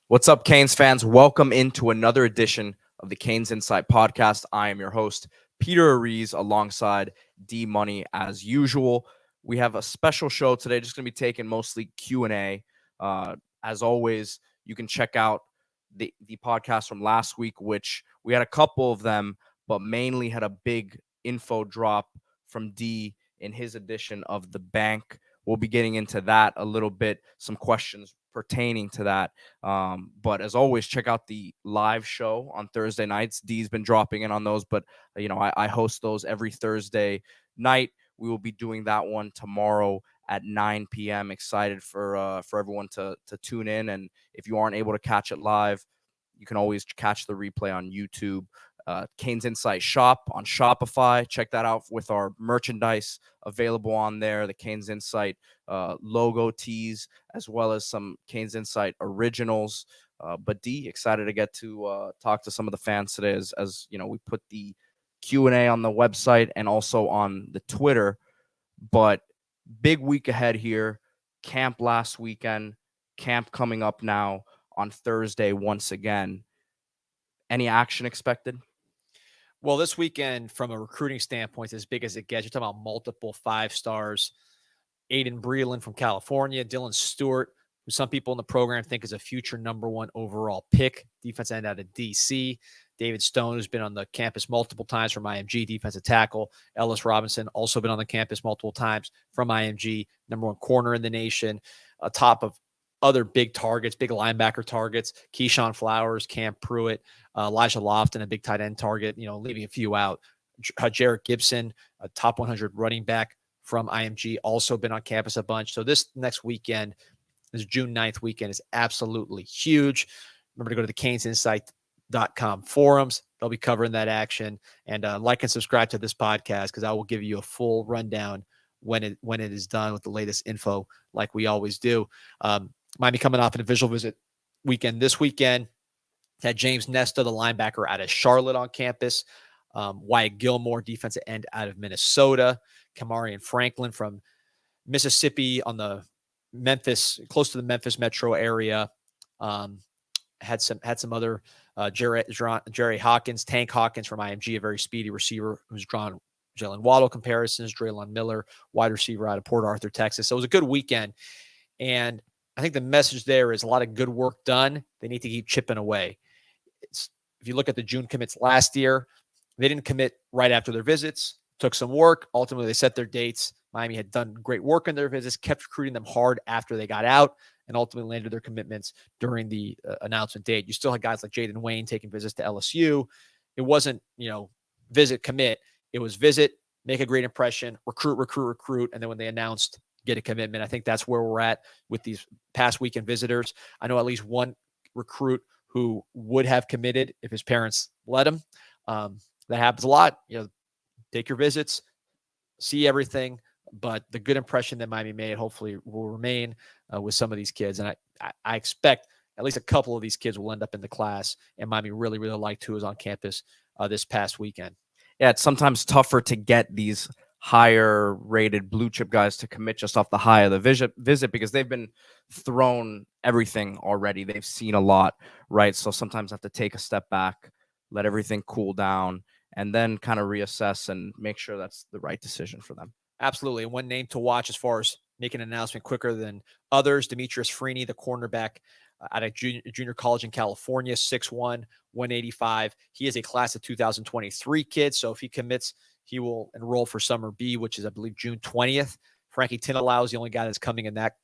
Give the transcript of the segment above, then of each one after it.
What's up, Canes fans? Welcome into another edition of the CanesInSight podcast. I am your host, Peter Ariz, alongside D-Money as usual. We have a special show today, just going to be taking mostly Q&A. As always, you can check out the podcast from last week, which we had a couple of them, but mainly had a big info drop from D in his edition of The Bank. We'll be getting into that a little bit, some questions pertaining to that. But as always, check out the live show on Thursday nights. D's been dropping in on those, but I host those every Thursday night. We will be doing that one tomorrow at 9 p.m. Excited for everyone to tune in. And if you aren't able to catch it live, you can always catch the replay on YouTube. CanesInSight shop on Shopify. Check that out with our merchandise available on there. The CanesInSight logo tees, as well as some CanesInSight originals. But D, excited to get to talk to some of the fans today as we put the Q&A on the website and also on the Twitter. But big week ahead here. Camp last weekend. Camp coming up now on Thursday once again. Any action expected? Well, this weekend, from a recruiting standpoint, as big as it gets. You're talking about multiple 5 stars. Aiden Breland from California, Dylan Stewart, who some people in the program think is a future #1 overall pick, defense end out of D.C. David Stone, who's been on the campus multiple times from IMG, defensive tackle. Ellis Robinson, also been on the campus multiple times from IMG, #1 corner in the nation, top of other big targets, big linebacker targets, Keyshawn Flowers, Cam Pruitt, Elijah Lofton, a big tight end target, leaving a few out. Jarrett Gibson, a top 100 running back from IMG, also been on campus a bunch. So this next weekend, this June 9th weekend, is absolutely huge. Remember to go to the CanesInsight.com forums. They'll be covering that action. And like and subscribe to this podcast, because I will give you a full rundown when it is done with the latest info, like we always do. Miami coming off an official visit weekend this weekend. Had James Nesta, the linebacker out of Charlotte, on campus. Wyatt Gilmore, defensive end out of Minnesota. Kamarian Franklin from Mississippi on the close to the Memphis metro area. Had some other Jerry Hawkins, Tank Hawkins from IMG, a very speedy receiver who's drawn Jalen Waddle comparisons. Draylon Miller, wide receiver out of Port Arthur, Texas. So it was a good weekend. And I think the message there is a lot of good work done. They need to keep chipping away. If you look at the June commits last year, they didn't commit right after their visits. Took some work. Ultimately, they set their dates. Miami had done great work on their visits, kept recruiting them hard after they got out, and ultimately landed their commitments during the announcement date. You still had guys like Jaden Wayne taking visits to LSU. It wasn't, visit, commit. It was visit, make a great impression, recruit, and then when they announced, get a commitment. I think that's where we're at with these past weekend visitors. I know at least one recruit who would have committed if his parents let him. That happens a lot. Take your visits, see everything, but the good impression that Miami made hopefully will remain with some of these kids. And I expect at least a couple of these kids will end up in the class, and Miami really, really liked who was on campus this past weekend. Yeah, it's sometimes tougher to get these higher rated blue chip guys to commit just off the high of the visit because they've been thrown everything already. They've seen a lot, right? So sometimes have to take a step back, let everything cool down, and then kind of reassess and make sure that's the right decision for them. Absolutely. And one name to watch as far as making an announcement quicker than others, Demetrius Freeney, the cornerback out of junior college in California, 6'1", 185. He is a class of 2023 kid. So if he commits, he will enroll for Summer B, which is, I believe, June 20th. Frankie Tinalau is the only guy that's coming in that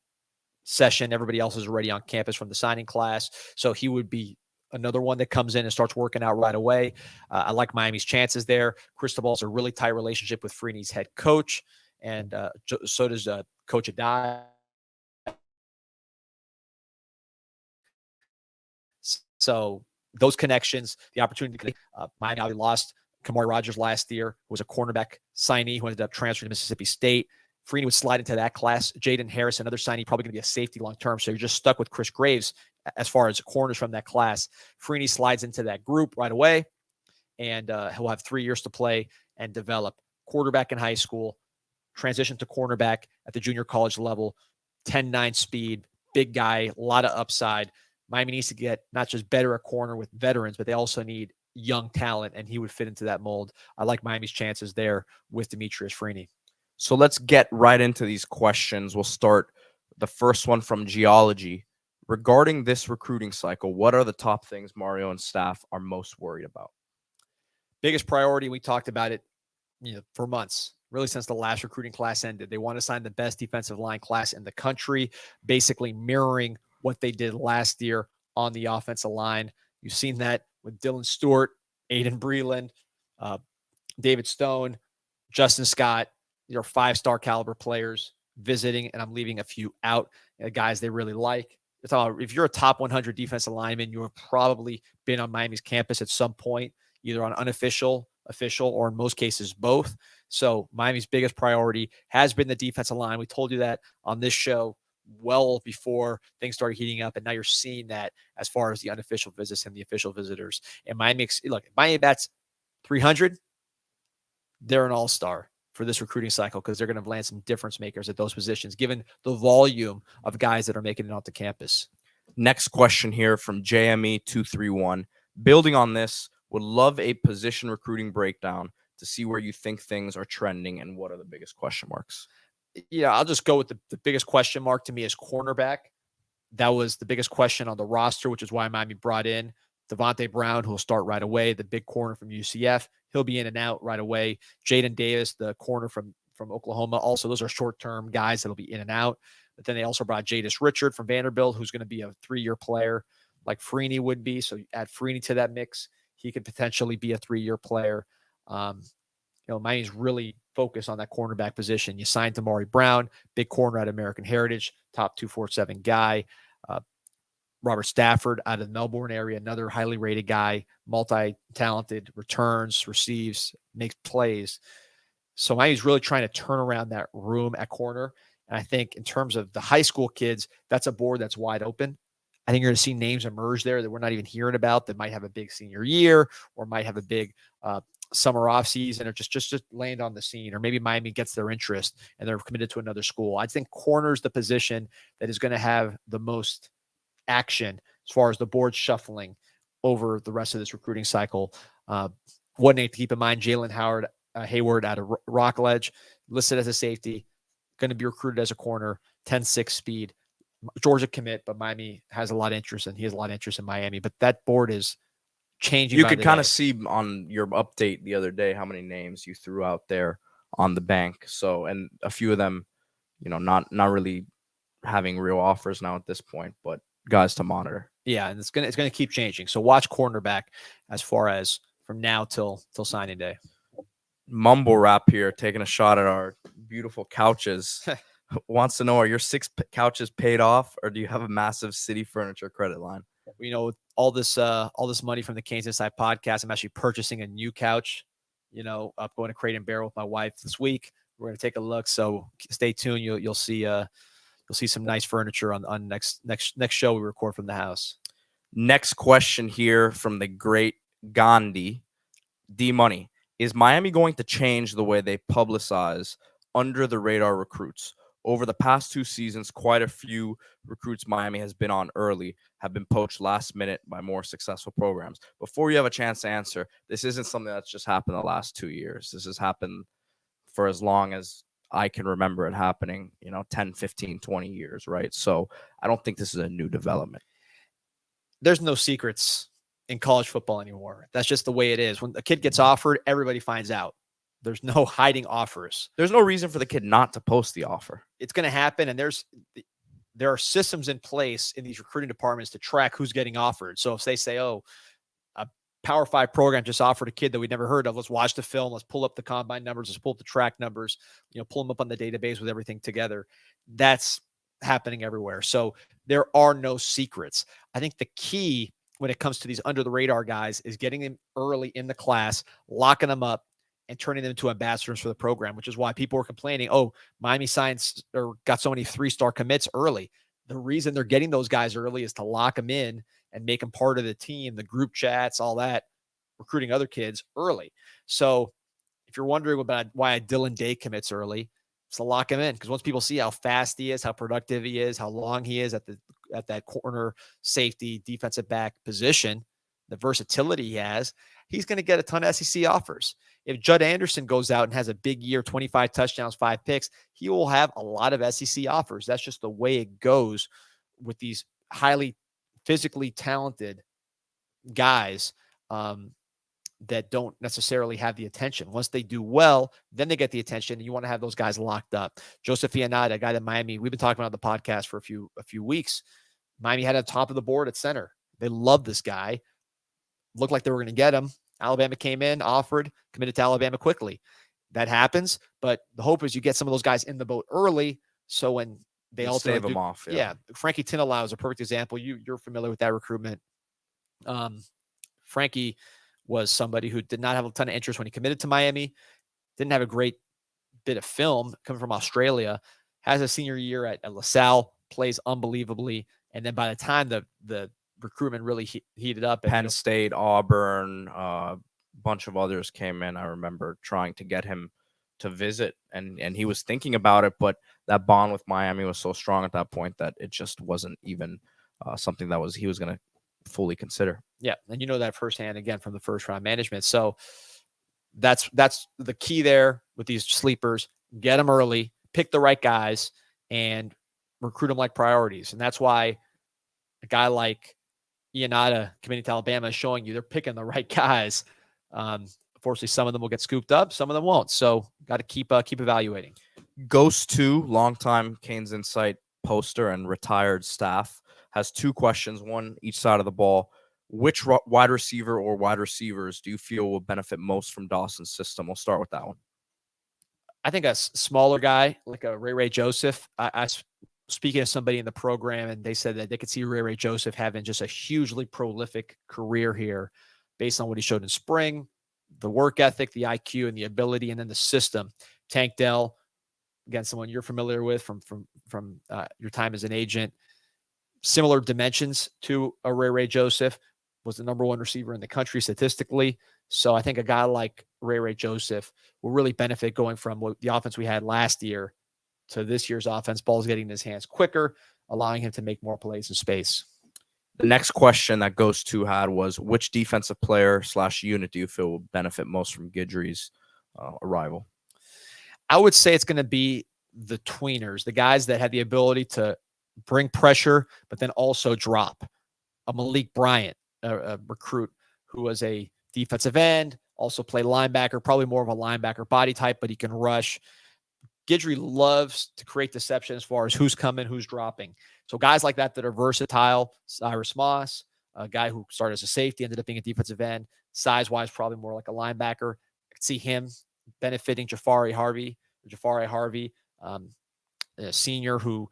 session. Everybody else is already on campus from the signing class. So he would be another one that comes in and starts working out right away. I like Miami's chances there. Cristobal has a really tight relationship with Freeney's head coach, and so does Coach Adai. So those connections, the opportunity. Miami lost Kamari Rogers last year, who was a cornerback signee who ended up transferring to Mississippi State. Freeney would slide into that class. Jaden Harris, another signee, probably going to be a safety long-term. So you're just stuck with Chris Graves as far as corners from that class. Freeney slides into that group right away, and he'll have 3 years to play and develop. Quarterback in high school, transition to cornerback at the junior college level, 10.9 speed, big guy, a lot of upside. Miami needs to get not just better at corner with veterans, but they also need young talent, and he would fit into that mold. I like Miami's chances there with Demetrius Freeney. So let's get right into these questions. We'll start the first one from Geology. Regarding this recruiting cycle, what are the top things Mario and staff are most worried about? Biggest priority, we talked about it for months, really since the last recruiting class ended. They want to sign the best defensive line class in the country, basically mirroring what they did last year on the offensive line. You've seen that with Dylan Stewart, Aiden Breland, David Stone, Justin Scott. These are 5-star caliber players visiting, and I'm leaving a few out, guys they really like. If you're a top 100 defensive lineman, you have probably been on Miami's campus at some point, either on unofficial, official, or in most cases, both. So Miami's biggest priority has been the defensive line. We told you that on this show well before things started heating up, and now you're seeing that as far as the unofficial visits and the official visitors. And Miami bats 300, they're an all-star for this recruiting cycle because they're going to land some difference makers at those positions, given the volume of guys that are making it onto campus. Next question here from JME231. Building on this, would love a position recruiting breakdown to see where you think things are trending and what are the biggest question marks. Yeah, I'll just go with the biggest question mark to me is cornerback. That was the biggest question on the roster, which is why Miami brought in Devontae Brown, who will start right away, the big corner from UCF. He'll be in and out right away. Jaden Davis, the corner from Oklahoma. Also, those are short-term guys that'll be in and out. But then they also brought Jadis Richard from Vanderbilt, who's going to be a 3-year player like Freeney would be. So you add Freeney to that mix. He could potentially be a 3-year player. Miami's really focused on that cornerback position. You signed Tamari Brown, big corner at American Heritage, top 247 guy. Robert Stafford out of the Melbourne area, another highly rated guy, multi-talented, returns, receives, makes plays. So Miami's really trying to turn around that room at corner. And I think in terms of the high school kids, that's a board that's wide open. I think you're going to see names emerge there that we're not even hearing about that might have a big senior year or might have a big summer off season or just land on the scene, or maybe Miami gets their interest and they're committed to another school. I think corner's the position that is going to have the most action as far as the board shuffling over the rest of this recruiting cycle. One name to keep in mind, Jalen Hayward out of Rockledge, listed as a safety, going to be recruited as a corner, 10.6 speed. Georgia commit, but Miami has a lot of interest, and he has a lot of interest in Miami. But that board is changing. You could kind of see on your update the other day how many names you threw out there on the bank. So, and a few of them, not really having real offers now at this point, but guys to monitor. Yeah, and it's gonna keep changing. So watch cornerback as far as from now till signing day. Mumble Rap here, taking a shot at our beautiful couches. Wants to know, are your 6 couches paid off, or do you have a massive City Furniture credit line? With all this money from the CanesInSight podcast, I'm actually purchasing a new couch. I'm going to Crate and Barrel with my wife this week. We're going to take a look. So stay tuned. You'll see some nice furniture on next show we record from the house. Next question here from the great Gandhi D-Money. Is Miami going to change the way they publicize under the radar recruits? Over the past 2 seasons, quite a few recruits Miami has been on early have been poached last minute by more successful programs. Before you have a chance to answer, this isn't something that's just happened the last 2 years. This has happened for as long as I can remember it happening, 10, 15, 20 years, right? So I don't think this is a new development. There's no secrets in college football anymore. That's just the way it is. When a kid gets offered, everybody finds out. There's no hiding offers. There's no reason for the kid not to post the offer. It's going to happen, and there are systems in place in these recruiting departments to track who's getting offered. So if they say, a Power 5 program just offered a kid that we never heard of, let's watch the film, let's pull up the combine numbers, let's pull up the track numbers, pull them up on the database with everything together. That's happening everywhere. So there are no secrets. I think the key when it comes to these under the radar guys is getting them early in the class, locking them up, and turning them into ambassadors for the program, which is why people were complaining, Miami Science got so many 3-star commits early. The reason they're getting those guys early is to lock them in and make them part of the team, the group chats, all that, recruiting other kids early. So if you're wondering about why Dylan Day commits early, it's to lock him in, because once people see how fast he is, how productive he is, how long he is at at that corner, safety, defensive back position, the versatility he has, he's going to get a ton of SEC offers. If Judd Anderson goes out and has a big year, 25 touchdowns, 5 picks, he will have a lot of SEC offers. That's just the way it goes with these highly physically talented guys that don't necessarily have the attention. Once they do well, then they get the attention, and you want to have those guys locked up. Joseph Ionata, a guy that Miami, we've been talking about on the podcast for a few weeks. Miami had at the top of the board at center. They love this guy. Looked like they were going to get him. Alabama came in, offered, committed to Alabama quickly. That happens, but the hope is you get some of those guys in the boat early, so when they all save them off. Yeah, Frankie Tinalau is a perfect example. You're familiar with that recruitment. Frankie was somebody who did not have a ton of interest when he committed to Miami. Didn't have a great bit of film coming from Australia. Has a senior year at LaSalle, plays unbelievably, and then by the time the recruitment really heated up, Penn State, Auburn, a bunch of others came in. I remember trying to get him to visit, and he was thinking about it, but that bond with Miami was so strong at that point that it just wasn't even something that he was going to fully consider. Yeah, and you know that firsthand again from the first round management. So that's the key there with these sleepers. Get them early, pick the right guys, and recruit them like priorities. And that's why a guy like Ionata committing to Alabama is showing you they're picking the right guys. Unfortunately, some of them will get scooped up, some of them won't. So got to keep evaluating. Ghost 2, longtime CanesInSight poster and retired staff, has 2 questions, one each side of the ball. Which wide receiver or wide receivers do you feel will benefit most from Dawson's system? We'll start with that one. I think a smaller guy like a Ray Joseph. I speaking to somebody in the program, and they said that they could see Ray Joseph having just a hugely prolific career here based on what he showed in spring, the work ethic, the IQ, and the ability, and then the system. Tank Dell, again, someone you're familiar with from your time as an agent. Similar dimensions to a Ray Joseph, was the number 1 receiver in the country statistically. So I think a guy like Ray Joseph will really benefit going from the offense we had last year to this year's offense. Ball's getting in his hands quicker, allowing him to make more plays in space. The next question that Ghost 2 had was, which defensive player / unit do you feel will benefit most from Guidry's arrival? I would say it's going to be the tweeners, the guys that have the ability to bring pressure, but then also drop. A Malik Bryant, a recruit who was a defensive end, also played linebacker, probably more of a linebacker body type, but he can rush. Guidry loves to create deception as far as who's coming, who's dropping. So guys like that are versatile. Cyrus Moss, a guy who started as a safety, ended up being a defensive end. Size-wise, probably more like a linebacker. I could see him benefiting Jafari Harvey, a senior who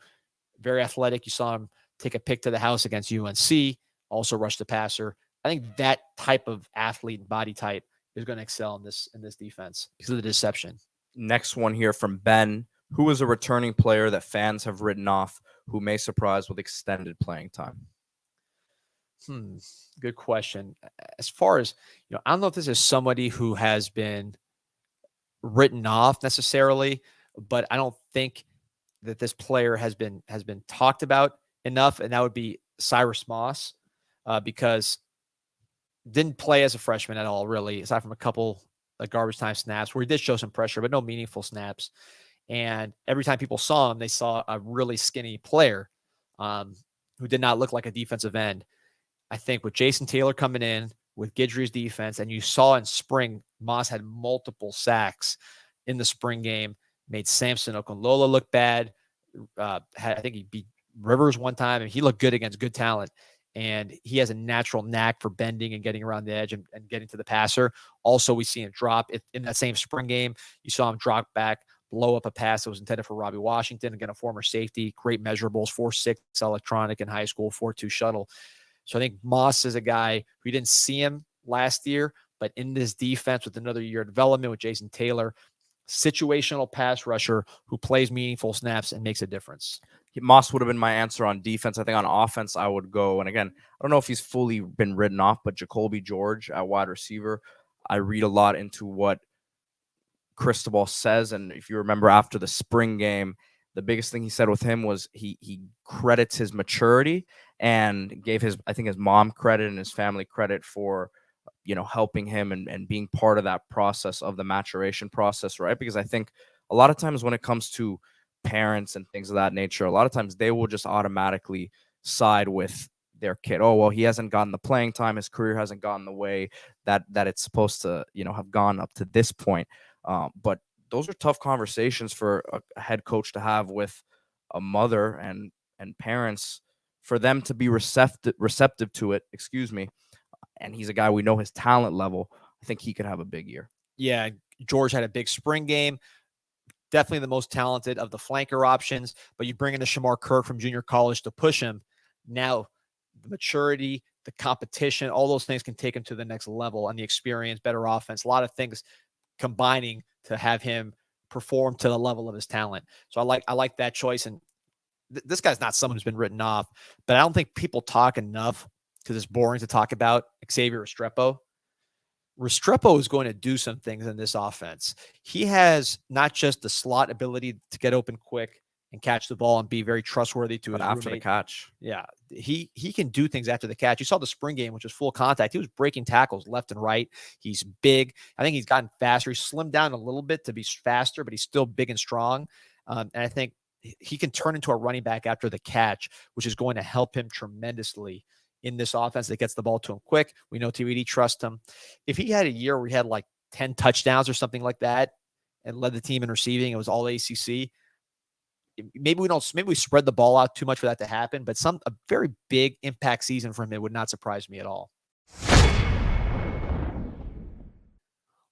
very athletic. You saw him take a pick to the house against UNC, also rush the passer. I think that type of athlete and body type is going to excel in this defense because of the deception. Next one here from Ben. Who is a returning player that fans have written off who may surprise with extended playing time? Good question. As far as, I don't know if this is somebody who has been written off necessarily, but I don't think that this player has been talked about enough, and that would be Cyrus Moss, because didn't play as a freshman at all, really, aside from a couple garbage time snaps where he did show some pressure, but no meaningful snaps. And every time people saw him, they saw a really skinny player who did not look like a defensive end. I think with Jason Taylor coming in, with Guidry's defense, and you saw in spring, Moss had multiple sacks in the spring game, made Samson Okunlola look bad. I think he beat Rivers one time, and he looked good against good talent. And he has a natural knack for bending and getting around the edge and getting to the passer. Also, we see him drop in that same spring game. You saw him drop back, blow up a pass that was intended for Robbie Washington, again, a former safety, great measurables, 4.6 electronic in high school, 4.2 shuttle. So I think Moss is a guy, we didn't see him last year, but in this defense with another year of development with Jason Taylor, situational pass rusher who plays meaningful snaps and makes a difference. Moss would have been my answer on defense. I think on offense, I would go, and again, I don't know if he's fully been written off, but Jacoby George at wide receiver. I read a lot into what Cristobal says, and if you remember after the spring game, the biggest thing he said with him was he credits his maturity and gave his mom credit and his family credit for helping him and being part of that process of the maturation process, right? Because I think a lot of times when it comes to parents and things of that nature, a lot of times they will just automatically side with their kid. Oh, well, he hasn't gotten the playing time, his career hasn't gone the way that it's supposed to have gone up to this point. But those are tough conversations for a head coach to have with a mother and parents, for them to be receptive to it, excuse me. And he's a guy, we know his talent level. I think he could have a big year. Yeah, George had a big spring game. Definitely the most talented of the flanker options, but you bring in a Shamar Kirk from junior college to push him. Now, the maturity, the competition, all those things can take him to the next level, and the experience, better offense, a lot of things combining to have him perform to the level of his talent. So I like that choice. And this guy's not someone who's been written off, but I don't think people talk enough, because it's boring to talk about, Xavier Restrepo. Restrepo is going to do some things in this offense. He has not just the slot ability to get open quick and catch the ball and be very trustworthy to his after roommate. the catch. Yeah, he can do things after the catch. You saw the spring game, which was full contact. He was breaking tackles left and right. He's big. I think he's gotten faster. He's slimmed down a little bit to be faster, but he's still big and strong. And I think he can turn into a running back after the catch, which is going to help him tremendously in this offense that gets the ball to him quick. We know TVD trusts him. If he had a year where he had like 10 touchdowns or something like that and led the team in receiving, it was all ACC. Maybe we spread the ball out too much for that to happen, but a very big impact season from him would not surprise me at all.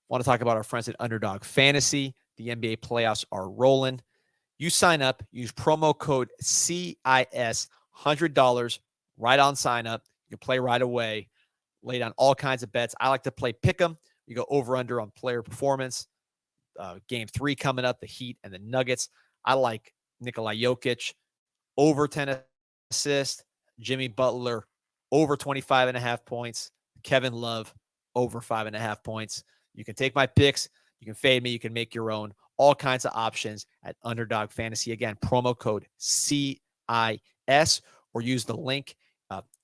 Want to talk about our friends at Underdog Fantasy. The NBA playoffs are rolling. You sign up, use promo code CIS, $100 right on sign up. You can play right away, lay down all kinds of bets. I like to play pick 'em. You go over under on player performance. Game 3 coming up, the Heat and the Nuggets. I like Nikola Jokic over 10 assists, Jimmy Butler over 25.5 points, Kevin Love over 5.5 points. You can take my picks. You can fade me. You can make your own. All kinds of options at Underdog Fantasy. Again, promo code CIS, or use the link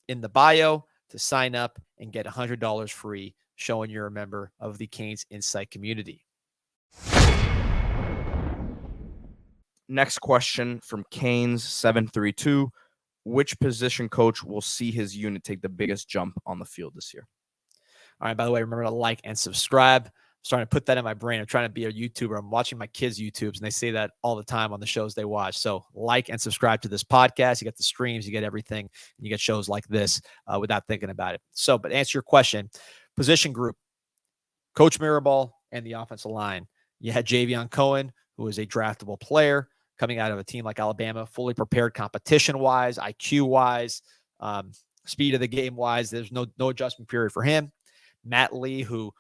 in the bio to sign up and get $100 free, showing you're a member of the CanesInSight community. Next question from Canes732. Which position coach will see his unit take the biggest jump on the field this year? All right, by the way, remember to like and subscribe. I'm starting to put that in my brain. I'm trying to be a YouTuber. I'm watching my kids' YouTubes, and they say that all the time on the shows they watch. So like and subscribe to this podcast. You get the streams, you get everything, and you get shows like this without thinking about it. So, but answer your question, position group, Coach Mirabal and the offensive line. You had Javion Cohen, who is a draftable player coming out of a team like Alabama, fully prepared competition-wise, IQ-wise, speed of the game-wise. There's no adjustment period for him. Matt Lee, who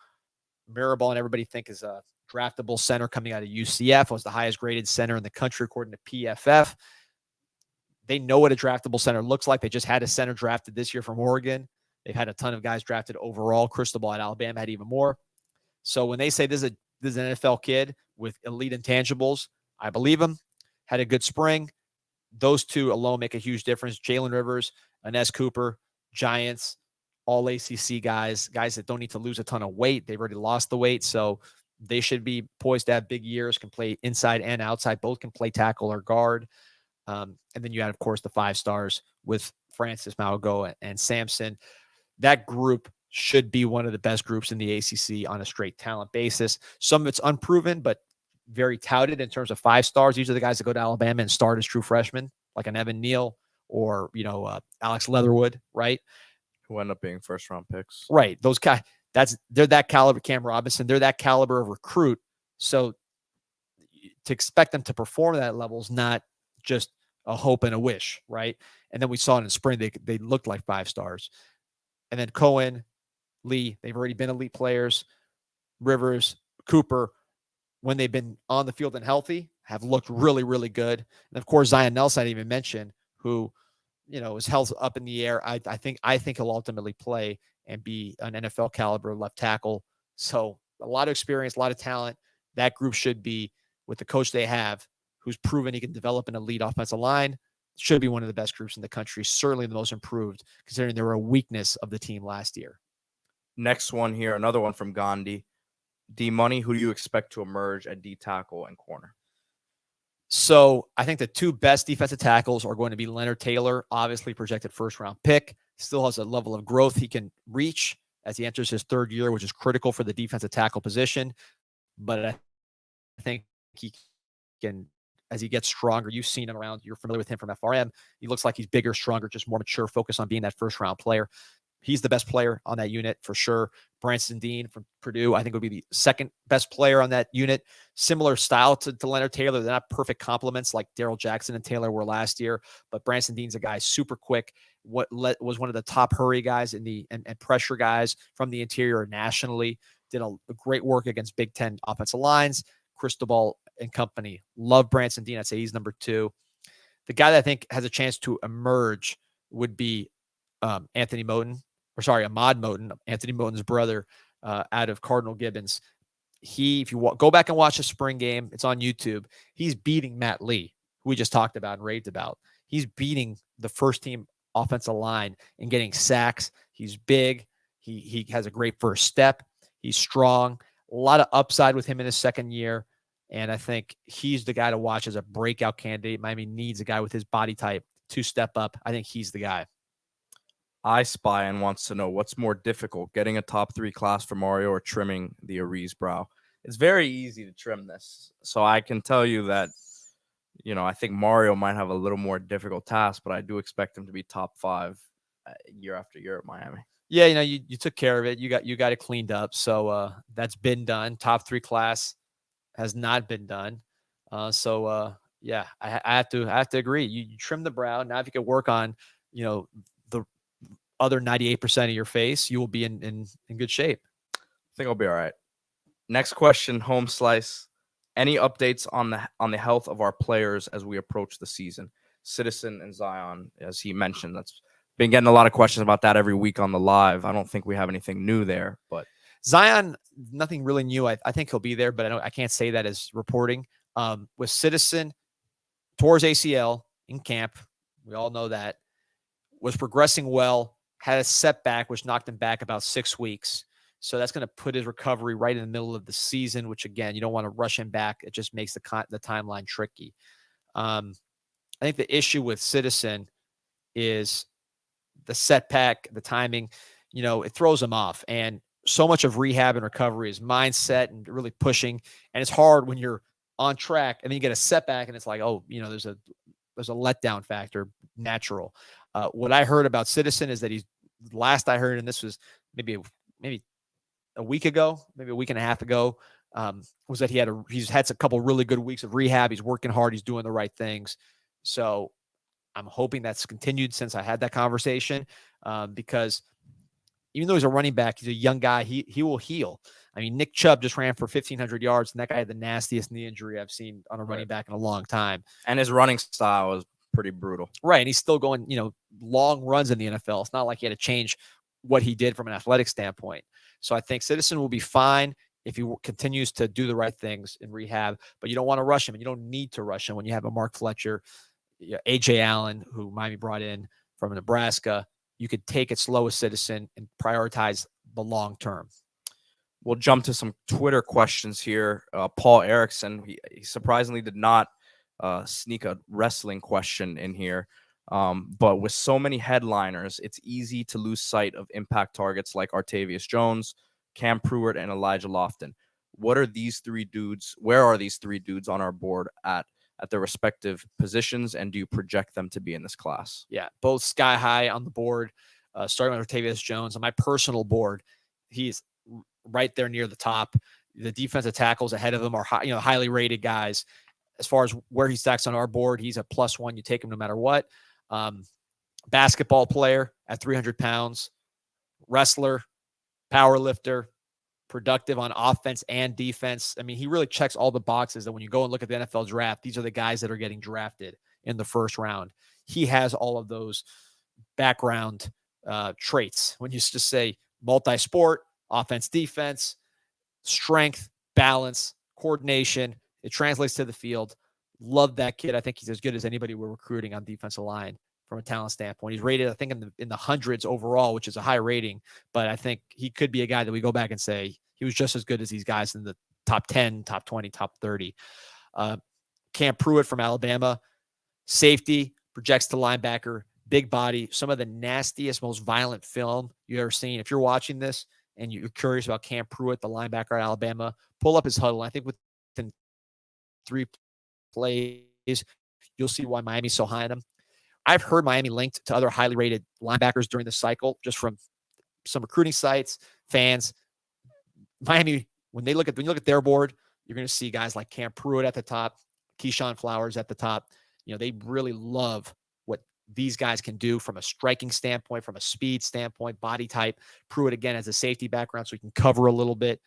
Mirabal and everybody think is a draftable center coming out of UCF, was the highest graded center in the country according to PFF. They know what a draftable center looks like. They just had a center drafted this year from Oregon. They've had a ton of guys drafted overall. Cristobal at Alabama had even more. So when they say this is an NFL kid with elite intangibles, I believe him. Had a good spring. Those two alone make a huge difference. Jalen Rivers, Ines Cooper, Giants, all ACC guys that don't need to lose a ton of weight. They've already lost the weight, so they should be poised to have big years, can play inside and outside. Both can play tackle or guard. And then you had, of course, the 5 stars with Francis Maugo and Sampson. That group should be one of the best groups in the ACC on a straight talent basis. Some of it's unproven, but very touted in terms of 5 stars. These are the guys that go to Alabama and start as true freshmen, like an Evan Neal or, Alex Leatherwood, right? Who end up being first-round picks. Right. Those guys, they're that caliber. Cam Robinson, they're that caliber of recruit. So to expect them to perform at that level is not just a hope and a wish, right? And then we saw it in spring. They looked like 5 stars. And then Cohen, Lee, they've already been elite players. Rivers, Cooper, when they've been on the field and healthy, have looked really, really good. And of course, Zion Nelson, I didn't even mention, who, his health up in the air. I think he'll ultimately play and be an NFL caliber left tackle. So a lot of experience, a lot of talent. That group should be, with the coach they have, who's proven he can develop an elite offensive line. Should be one of the best groups in the country, certainly the most improved, considering they were a weakness of the team last year. Next one here, another one from Gandhi. D-Money, who do you expect to emerge at D tackle and corner? So I think the two best defensive tackles are going to be Leonard Taylor, obviously projected first-round pick, still has a level of growth he can reach as he enters his third year, which is critical for the defensive tackle position. But I think he can, as he gets stronger, you've seen him around, you're familiar with him from FRM. He looks like he's bigger, stronger, just more mature, focused on being that first-round player. He's the best player on that unit for sure. Branson Dean from Purdue, I think, would be the second best player on that unit. Similar style to Leonard Taylor. They're not perfect complements like Darrell Jackson and Taylor were last year, but Branson Dean's a guy super quick. Was one of the top hurry guys and pressure guys from the interior nationally. Did a great work against Big Ten offensive lines. Cristobal and company. Love Branson Dean. I'd say he's number 2. The guy that I think has a chance to emerge would be Ahmad Moten, Anthony Moten's brother, out of Cardinal Gibbons. If you go back and watch the spring game, it's on YouTube. He's beating Matt Lee, who we just talked about and raved about. He's beating the first team offensive line and getting sacks. He's big. He has a great first step. He's strong. A lot of upside with him in his second year. And I think he's the guy to watch as a breakout candidate. Miami needs a guy with his body type to step up. I think he's the guy. I Spy and wants to know what's more difficult, getting a top 3 class for Mario or trimming the Ariz brow. It's very easy to trim this. So I can tell you that, I think Mario might have a little more difficult task, but I do expect him to be top 5 year after year at Miami. Yeah, you took care of it. You got it cleaned up. So that's been done. Top 3 class has not been done. Yeah, I have to agree. You trim the brow. Now if you could work on, the other 98% of your face, you will be in good shape. I think I'll be all right. Next question, Home Slice. Any updates on the health of our players as we approach the season? Citizen and Zion, as he mentioned, that's been getting a lot of questions about that every week on the live. I don't think we have anything new there, but Zion, nothing really new. I think he'll be there, but I can't say that as reporting. With Citizen, towards ACL in camp, we all know that, was progressing well, had a setback, which knocked him back about 6 weeks. So that's going to put his recovery right in the middle of the season, which, again, you don't want to rush him back. It just makes the timeline tricky. I think the issue with Citizen is the setback, the timing, it throws him off. And so much of rehab and recovery is mindset and really pushing. And it's hard when you're on track and then you get a setback and it's like, there's a letdown factor, natural. What I heard about Citizen is that last I heard, and this was maybe a week ago, maybe a week and a half ago, was that he's had a couple really good weeks of rehab. He's working hard. He's doing the right things. So I'm hoping that's continued since I had that conversation, because even though he's a running back, he's a young guy. He will heal. I mean, Nick Chubb just ran for 1,500 yards, and that guy had the nastiest knee injury I've seen on a running back in a long time. And his running style was pretty brutal. Right, and he's still going, long runs in the NFL. It's not like he had to change what he did from an athletic standpoint. So I think Citizen will be fine if he continues to do the right things in rehab, but you don't want to rush him, and you don't need to rush him when you have a Mark Fletcher, A.J. Allen, who Miami brought in from Nebraska. You could take it slow with Citizen and prioritize the long term. We'll jump to some Twitter questions here. Paul Erickson, he surprisingly did not sneak a wrestling question in here. But with so many headliners, it's easy to lose sight of impact targets like Artavius Jones, Cam Pruitt, and Elijah Lofton. Where are these 3 dudes on our board at their respective positions, and do you project them to be in this class? Yeah, both sky high on the board, starting with Artavius Jones. On my personal board, he's right there near the top. The defensive tackles ahead of him are highly rated guys. As far as where he stacks on our board, he's a +1. You take him no matter what. Basketball player at 300 pounds, wrestler, power lifter, productive on offense and defense. I mean, he really checks all the boxes that when you go and look at the NFL draft, these are the guys that are getting drafted in the first round. He has all of those background traits. When you just say multi-sport, offense, defense, strength, balance, coordination, it translates to the field. Love that kid. I think he's as good as anybody we're recruiting on defensive line from a talent standpoint. He's rated, I think, in the hundreds overall, which is a high rating. But I think he could be a guy that we go back and say he was just as good as these guys in the top 10, top 20, top 30. Cam Pruitt from Alabama, safety, projects to linebacker, big body, some of the nastiest, most violent film you've ever seen. If you're watching this and you're curious about Cam Pruitt, the linebacker at Alabama, pull up his huddle. I think within 3 plays, you'll see why Miami's so high on him. I've heard Miami linked to other highly rated linebackers during the cycle, just from some recruiting sites, fans. Miami, when you look at their board, you're going to see guys like Cam Pruitt at the top, Keyshawn Flowers at the top. They really love what these guys can do from a striking standpoint, from a speed standpoint, body type. Pruitt, again, has a safety background, so he can cover a little bit.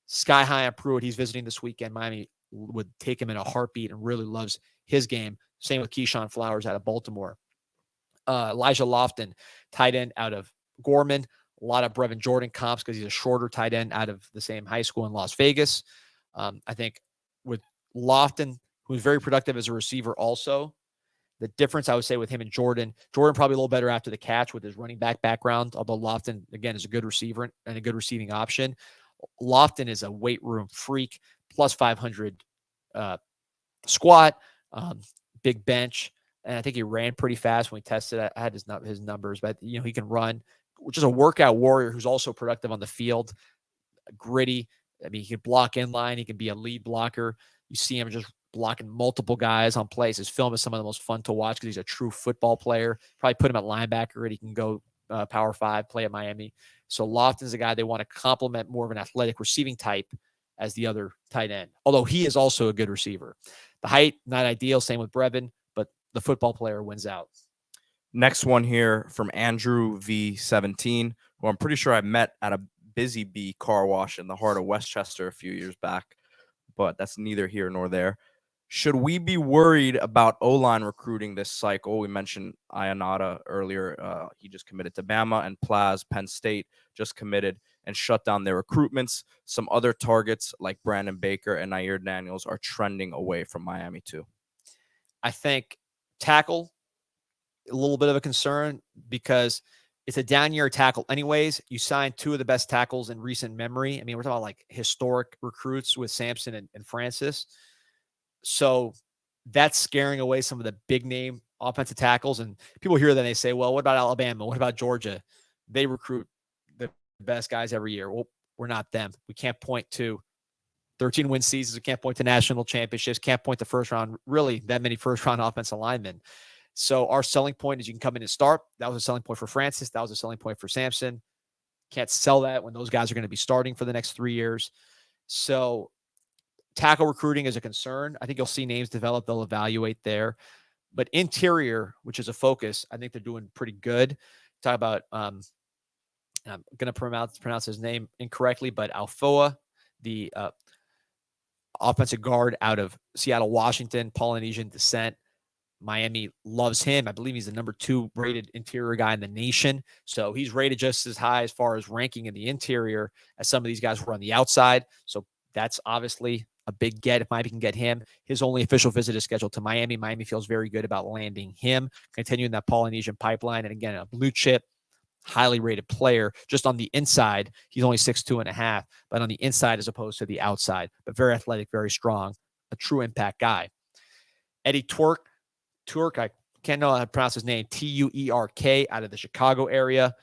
Sky high on Pruitt. He's visiting this weekend. Miami would take him in a heartbeat and really loves his game. Same with Keyshawn Flowers out of Baltimore. Elijah Lofton, tight end out of Gorman. A lot of Brevin Jordan comps because he's a shorter tight end out of the same high school in Las Vegas. I think with Lofton, who's very productive as a receiver also, the difference I would say with him and Jordan probably a little better after the catch with his running back background, although Lofton, again, is a good receiver and a good receiving option. Lofton is a weight room freak, plus 500 squat, big bench. And I think he ran pretty fast when we tested it. I had his numbers, but he can run, which is a workout warrior who's also productive on the field, gritty. I mean, he can block in line. He can be a lead blocker. You see him just blocking multiple guys on plays. His film is some of the most fun to watch because he's a true football player. Probably put him at linebacker and he can go Power 5, play at Miami. So Lofton's a guy they want to complement more of an athletic receiving type as the other tight end, although he is also a good receiver. The height, not ideal. Same with Brevin, but the football player wins out. Next one here from Andrew V17, who I'm pretty sure I met at a Busy Bee car wash in the heart of Westchester a few years back, but that's neither here nor there. Should we be worried about O-line recruiting this cycle? We mentioned Ionata earlier. He just committed to Bama, and Plaz, Penn State, just committed and shut down their recruitments. Some other targets like Brandon Baker and Nair Daniels are trending away from Miami too. I think tackle, a little bit of a concern because it's a down year tackle anyways. You signed 2 of the best tackles in recent memory. I mean, we're talking about like historic recruits with Sampson and Francis. So that's scaring away some of the big name offensive tackles. And people hear that and they say, well, what about Alabama? What about Georgia? They recruit the best guys every year. Well, we're not them. We can't point to 13 win seasons. We can't point to national championships. Can't point to first round, really that many first round offensive linemen. So our selling point is you can come in and start. That was a selling point for Francis. That was a selling point for Sampson. Can't sell that when those guys are going to be starting for the next 3 years. So tackle recruiting is a concern. I think you'll see names develop. They'll evaluate there. But interior, which is a focus, I think they're doing pretty good. Talk about, I'm going to pronounce his name incorrectly, but Alfoa, the offensive guard out of Seattle, Washington, Polynesian descent. Miami loves him. I believe he's the number 2 rated interior guy in the nation. So he's rated just as high as far as ranking in the interior as some of these guys who are on the outside. So that's obviously a big get if Miami can get him. His only official visit is scheduled to Miami. Miami feels very good about landing him, continuing that Polynesian pipeline. And again, a blue chip, highly rated player. Just on the inside, he's only 6'2.5", but on the inside as opposed to the outside, but very athletic, very strong, a true impact guy. Eddie Turk, I can't know how to pronounce his name, Tuerk, out of the Chicago area.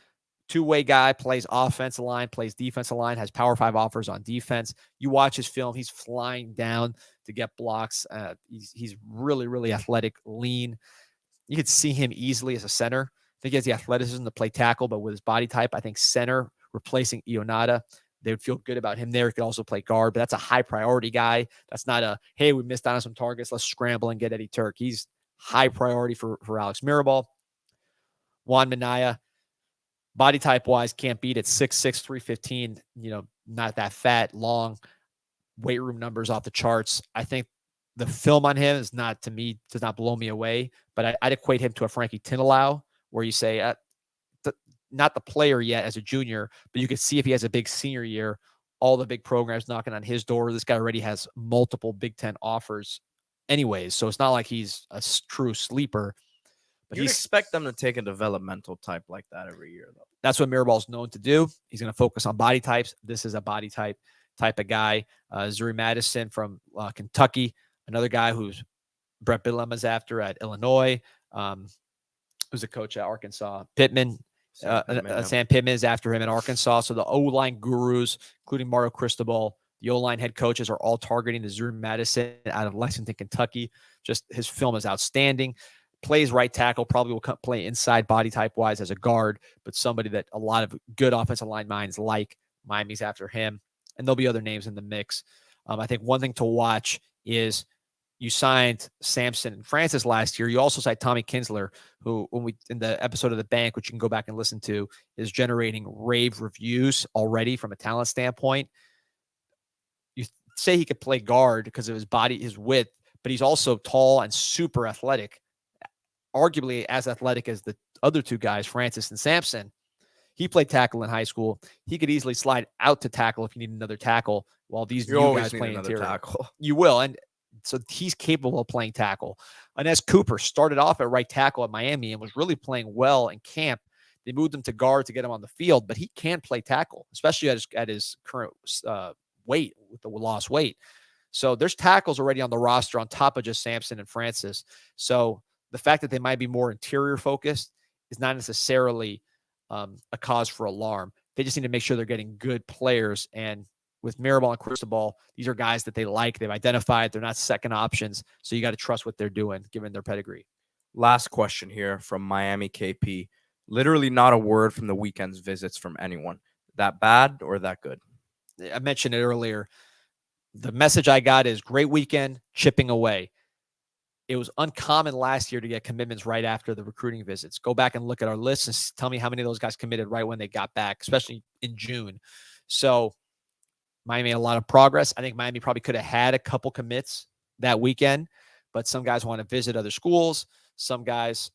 2-way guy, plays offensive line, plays defensive line, has Power 5 offers on defense. You watch his film, he's flying down to get blocks. He's really, really athletic, lean. You could see him easily as a center. I think he has the athleticism to play tackle, but with his body type, I think center replacing Ionata, they would feel good about him there. He could also play guard, but that's a high priority guy. That's not a, hey, we missed out on some targets, let's scramble and get Eddie Turk. He's high priority for Alex Mirabal. Juan Minaya, body type wise, can't beat it. 6'6", 315, not that fat, long, weight room numbers off the charts. I think the film on him is not, to me, does not blow me away, but I'd equate him to a Frankie Tinalau, where you say, not the player yet as a junior, but you could see if he has a big senior year, all the big programs knocking on his door. This guy already has multiple Big Ten offers anyways. So it's not like he's a true sleeper. But You'd expect them to take a developmental type like that every year, though. That's what Miraball's known to do. He's going to focus on body types. This is a body type of guy. Zuri Madison from Kentucky, another guy who's Brett Bielema's after at Illinois, who's a coach at Arkansas. Pittman, Sam Pittman is after him in Arkansas. So the O-line gurus, including Mario Cristobal, the O-line head coaches are all targeting the Zuri Madison out of Lexington, Kentucky. Just his film is outstanding. Plays right tackle, probably will play inside body type-wise as a guard, but somebody that a lot of good offensive line minds like. Miami's after him, and there'll be other names in the mix. I think one thing to watch is you signed Sampson and Francis last year. You also signed Tommy Kinsler, who, when we in the episode of The Bank, which you can go back and listen to, is generating rave reviews already from a talent standpoint. You say he could play guard because of his body, his width, but he's also tall and super athletic. Arguably as athletic as the other two guys, Francis and Sampson. He played tackle in high school. He could easily slide out to tackle if you need another tackle, while these new guys play interior. Tackle. You will. And so he's capable of playing tackle. Inez Cooper started off at right tackle at Miami and was really playing well in camp. They moved him to guard to get him on the field, but he can't play tackle, especially at his current weight, with the lost weight. So there's tackles already on the roster on top of just Sampson and Francis. So the fact that they might be more interior focused is not necessarily a cause for alarm. They just need to make sure they're getting good players. And with Mirabal and Cristobal, these are guys that they like. They've identified. They're not second options. So you got to trust what they're doing, given their pedigree. Last question here from Miami KP. Literally not a word from the weekend's visits from anyone. That bad or that good? I mentioned it earlier. The message I got is great weekend, chipping away. It was uncommon last year to get commitments right after the recruiting visits. Go back and look at our list and tell me how many of those guys committed right when they got back, especially in June. So Miami made a lot of progress. I think Miami probably could have had a couple commits that weekend, but some guys want to visit other schools. Some guys,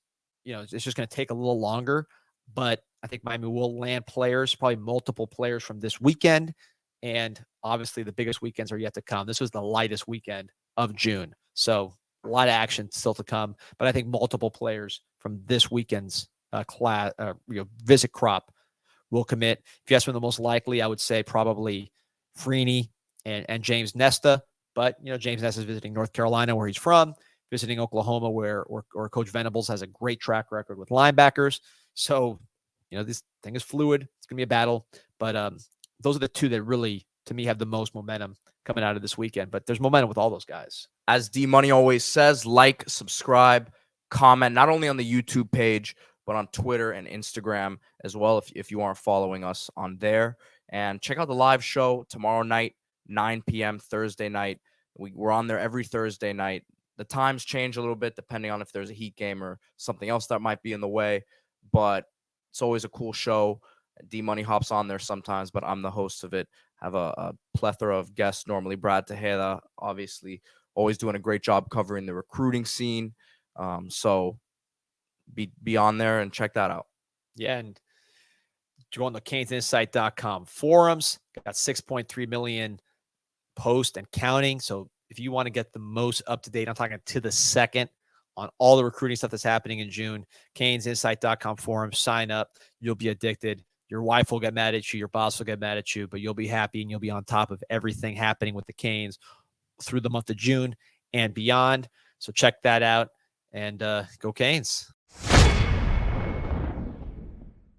it's just going to take a little longer. But I think Miami will land players, probably multiple players from this weekend. And obviously the biggest weekends are yet to come. This was the lightest weekend of June. So a lot of action still to come, but I think multiple players from this weekend's visit crop will commit. If you ask me the most likely, I would say probably Freeney and James Nesta. But James Nesta is visiting North Carolina, where he's from, visiting Oklahoma, where Coach Venables has a great track record with linebackers. So this thing is fluid. It's gonna be a battle, but those are the two that really, to me, have the most momentum coming out of this weekend. But there's momentum with all those guys. As D-Money always says, like, subscribe, comment, not only on the YouTube page, but on Twitter and Instagram as well, if you aren't following us on there. And check out the live show tomorrow night, 9 p.m. Thursday night. We're on there every Thursday night. The times change a little bit depending on if there's a Heat game or something else that might be in the way. But it's always a cool show. D-Money hops on there sometimes, but I'm the host of it. Have a plethora of guests, normally Brad Tejeda, obviously, always doing a great job covering the recruiting scene. So be on there and check that out. Yeah, and go on the CanesInSight.com forums. Got 6.3 million posts and counting. So if you want to get the most up-to-date, I'm talking to the second, on all the recruiting stuff that's happening in June, CanesInSight.com forum, sign up. You'll be addicted. Your wife will get mad at you. Your boss will get mad at you, but you'll be happy and you'll be on top of everything happening with the Canes through the month of June and beyond. So check that out and go Canes.